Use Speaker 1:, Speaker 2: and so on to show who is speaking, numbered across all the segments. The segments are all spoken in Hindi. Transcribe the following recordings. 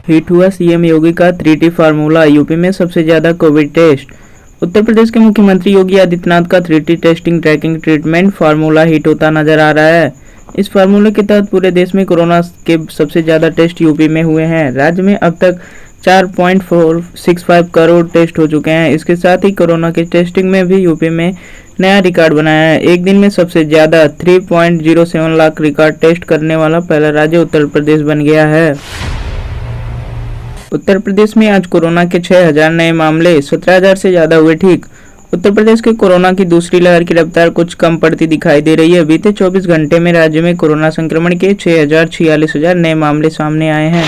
Speaker 1: हिट हुआ सीएम योगी का 3T फार्मूला, यूपी में सबसे ज्यादा कोविड टेस्ट। उत्तर प्रदेश के मुख्यमंत्री योगी आदित्यनाथ का 3T testing tracking treatment formula hit होता नजर आ रहा है। इस फार्मूले के तहत पूरे देश में कोरोना के सबसे ज्यादा टेस्ट यूपी में हुए हैं। राज्य में अब तक 4.465 करोड़ टेस्ट हो चुके हैं। इसके साथ ही कोरोना की टेस्टिंग में भी यूपी में नया रिकॉर्ड बनाया है। एक दिन में सबसे ज्यादा 3.07 लाख रिकॉर्ड टेस्ट करने वाला पहला राज्य उत्तर प्रदेश बन गया है। उत्तर प्रदेश में आज कोरोना के 6,000 नए मामले, 17,000 से ज्यादा हुए ठीक। उत्तर प्रदेश के कोरोना की दूसरी लहर की रफ्तार कुछ कम पड़ती दिखाई दे रही है। बीते 24 घंटे में राज्य में कोरोना संक्रमण के 6,46,000 नए मामले सामने आए हैं।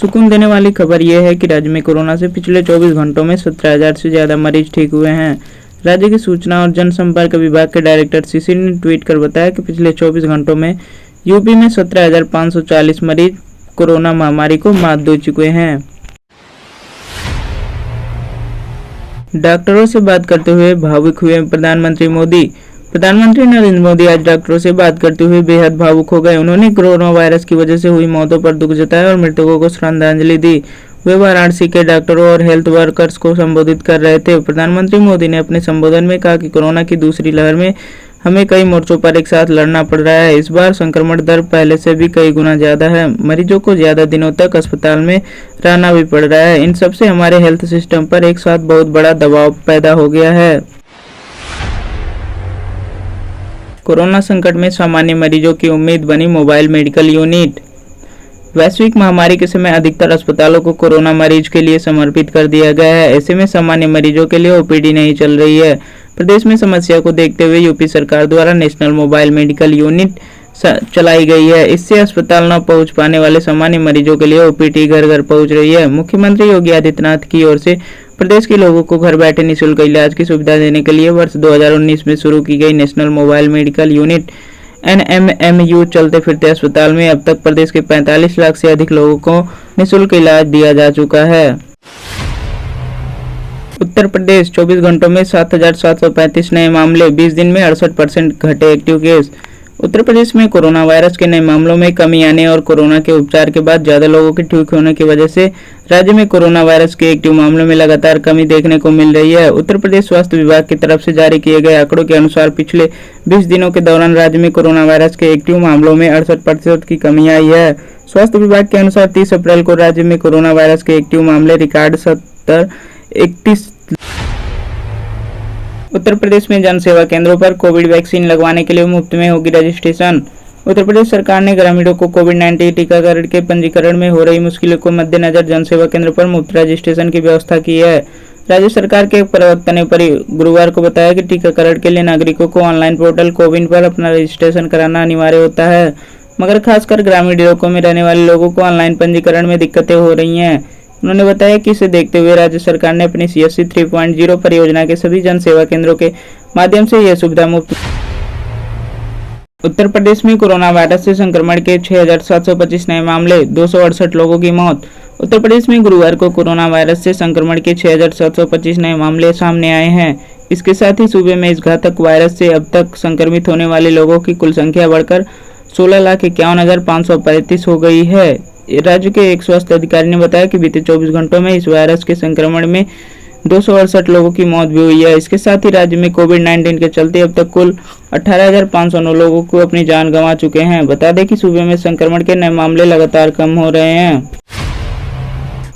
Speaker 1: सुकून देने वाली खबर यह है कि राज्य में कोरोना से पिछले 24 घंटों में 17,000 से ज्यादा मरीज ठीक हुए हैं। राज्य के सूचना और जनसंपर्क विभाग के डायरेक्टर शिशिर ने ट्वीट कर बताया कि पिछले 24 घंटों में यूपी में 17,540 मरीज कोरोना महामारी को मात दे चुके हैं। डॉक्टरों से बात करते हुए भावुक हुए प्रधानमंत्री मोदी। प्रधानमंत्री नरेंद्र मोदी आज डॉक्टरों से बात करते हुए बेहद भावुक हो गए। उन्होंने कोरोना वायरस की वजह से हुई मौतों पर दुख जताया और मृतकों को श्रद्धांजलि दी। वे वाराणसी के डॉक्टरों और हेल्थ वर्कर्स को संबोधित कर रहे थे। प्रधानमंत्री मोदी ने अपने संबोधन में कहा कि कोरोना की दूसरी लहर में हमें कई मोर्चों पर एक साथ लड़ना पड़ रहा है। इस बार संक्रमण दर पहले से भी कई गुना ज्यादा है। मरीजों को ज्यादा दिनों तक अस्पताल में रहना भी पड़ रहा है। इन सबसे हमारे हेल्थ सिस्टम पर एक साथ बहुत बड़ा दबाव पैदा हो गया है। कोरोना संकट में सामान्य मरीजों की उम्मीद बनी मोबाइल मेडिकल यूनिट। वैश्विक महामारी के समय अधिकतर अस्पतालों को कोरोना मरीज के लिए समर्पित कर दिया गया है। ऐसे में सामान्य मरीजों के लिए ओपीडी नहीं चल रही है। प्रदेश में समस्या को देखते हुए यूपी सरकार द्वारा नेशनल मोबाइल मेडिकल यूनिट चलाई गई है। इससे अस्पताल न पहुंच पाने वाले सामान्य मरीजों के लिए ओपीडी घर घर पहुंच रही है। मुख्यमंत्री योगी आदित्यनाथ की ओर से प्रदेश के लोगों को घर बैठे निःशुल्क इलाज की सुविधा देने के लिए वर्ष 2019 में शुरू की गई national mobile medical unit NMMU चलते फिरते अस्पताल में अब तक प्रदेश के 45 लाख से अधिक लोगों को निःशुल्क इलाज दिया जा चुका है। उत्तर प्रदेश 24 घंटों में 7,735 नए मामले, 20 दिन में 68% घटे एक्टिव केस। उत्तर प्रदेश में कोरोना वायरस के नए मामलों में कमी आने और कोरोना के उपचार के बाद ज्यादा लोगों के ठीक होने की वजह से राज्य में कोरोना वायरस के एक्टिव मामलों में लगातार कमी देखने को मिल रही है। उत्तर प्रदेश स्वास्थ्य विभाग की तरफ से जारी किए गए आंकड़ों के अनुसार पिछले 20 दिनों के दौरान राज्य में कोरोना वायरस के एक्टिव मामलों में 68% की कमी आई है। स्वास्थ्य विभाग के अनुसार 30 अप्रैल को राज्य में कोरोना वायरस के एक्टिव मामले रिकॉर्ड 31। उत्तर प्रदेश में जन सेवा केंद्रों पर कोविड वैक्सीन लगवाने के लिए मुफ्त में होगी रजिस्ट्रेशन। उत्तर प्रदेश सरकार ने ग्रामीणों को कोविड-19 टीकाकरण के पंजीकरण में हो रही मुश्किलों को मद्देनजर जन सेवा केंद्र पर मुफ्त रजिस्ट्रेशन की व्यवस्था की है। राज्य सरकार के एक प्रवक्ता ने गुरुवार को बताया कि टीकाकरण के लिए नागरिकों को ऑनलाइन पोर्टल कोविन पर अपना रजिस्ट्रेशन कराना अनिवार्य होता है, मगर खासकर ग्रामीण इलाकों में रहने वाले लोगों को ऑनलाइन पंजीकरण में दिक्कतें हो रही हैं। उन्होंने बताया कि इसे देखते हुए राज्य सरकार ने अपनी CSC 3.0 परियोजना के सभी जन सेवा केंद्रों के माध्यम से यह सुविधा मुफ्त। उत्तर प्रदेश में कोरोना वायरस से संक्रमण के 6,725 नए मामले, 268 लोगों की मौत। उत्तर प्रदेश में गुरुवार को कोरोना वायरस से संक्रमण के 6,725 नए मामले सामने आए हैं। इसके साथ ही सूबे में इस घातक वायरस से अब तक संक्रमित होने वाले लोगों की कुल संख्या बढ़कर 16,51,535 हो गई है। राज्य के एक स्वास्थ्य अधिकारी ने बताया कि बीते 24 घंटों में इस वायरस के संक्रमण में 268 लोगों की मौत भी हुई है। इसके साथ ही राज्य में कोविड-19 के चलते अब तक कुल 18,509 लोगों को अपनी जान गंवा चुके हैं। बता दें कि सूबे में संक्रमण के नए मामले लगातार कम हो रहे हैं।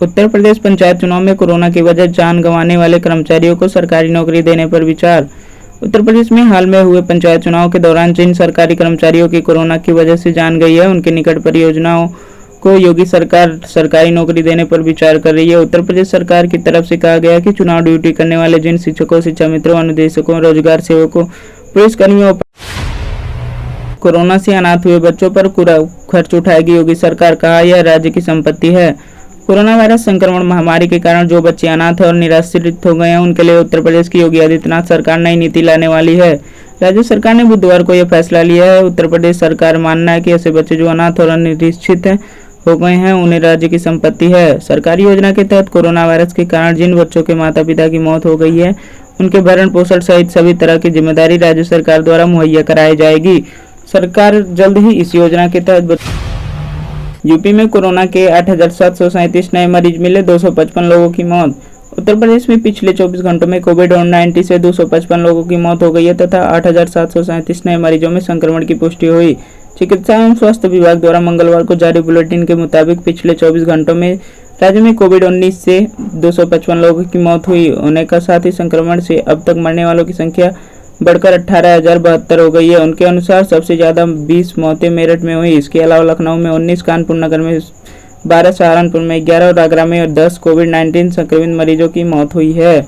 Speaker 1: उत्तर प्रदेश पंचायत चुनाव में कोरोना की वजह जान गंवाने वाले कर्मचारियों को सरकारी नौकरी देने पर विचार। उत्तर प्रदेश में हाल में हुए पंचायत चुनाव के दौरान जिन सरकारी कर्मचारियों की कोरोना की वजह से जान गई है, उनके निकट परियोजनाओं को योगी सरकार सरकारी नौकरी देने पर विचार कर रही है। उत्तर प्रदेश सरकार की तरफ से कहा गया कि चुनाव ड्यूटी करने वाले जिन शिक्षकों, शिक्षा मित्रों, अनुदेशकों, रोजगार सेवकों, पुलिस कर्मियों कोरोना से अनाथ हुए बच्चों पर पूरा खर्च उठाएगी योगी सरकार। कहा यह राज्य की संपत्ति है। कोरोना वायरस संक्रमण महामारी के कारण जो बच्चे अनाथ और निराश्रित हो गए हैं, उनके लिए उत्तर प्रदेश की योगी आदित्यनाथ सरकार नई नीति लाने वाली है। राज्य सरकार ने बुधवार को यह फैसला लिया है। उत्तर प्रदेश सरकार मानना है कि ऐसे बच्चे जो अनाथ और अनिश्चित हो गए हैं, उन्हें राज्य की संपत्ति है। सरकारी योजना के तहत कोरोना वायरस के कारण जिन बच्चों के माता पिता की मौत हो गई है, उनके भरण पोषण सहित सभी तरह की जिम्मेदारी राज्य सरकार द्वारा मुहैया कराई जाएगी। सरकार जल्द ही इस योजना के तहत यूपी में कोरोना के 8,737 नए मरीज मिले, 255 लोगों की मौत। उत्तर प्रदेश में पिछले 24 घंटों में कोविड-19 से 255 लोगों की मौत हो गई है तथा 8,737 नए मरीजों में संक्रमण की पुष्टि हुई। चिकित्सा एवं स्वास्थ्य विभाग द्वारा मंगलवार को जारी बुलेटिन के मुताबिक पिछले 24 घंटों में राज्य में कोविड-19 से 255 लोगों की मौत हुई होने का साथ ही संक्रमण से अब तक मरने वालों की संख्या बढ़कर 18,072 हो गई है। उनके अनुसार सबसे ज्यादा 20 मौतें मेरठ में हुई। इसके अलावा लखनऊ में 19, कानपुर नगर में 12, सहारनपुर में 11 और आगरा में 10 कोविड-19 संक्रमित मरीजों की मौत हुई है।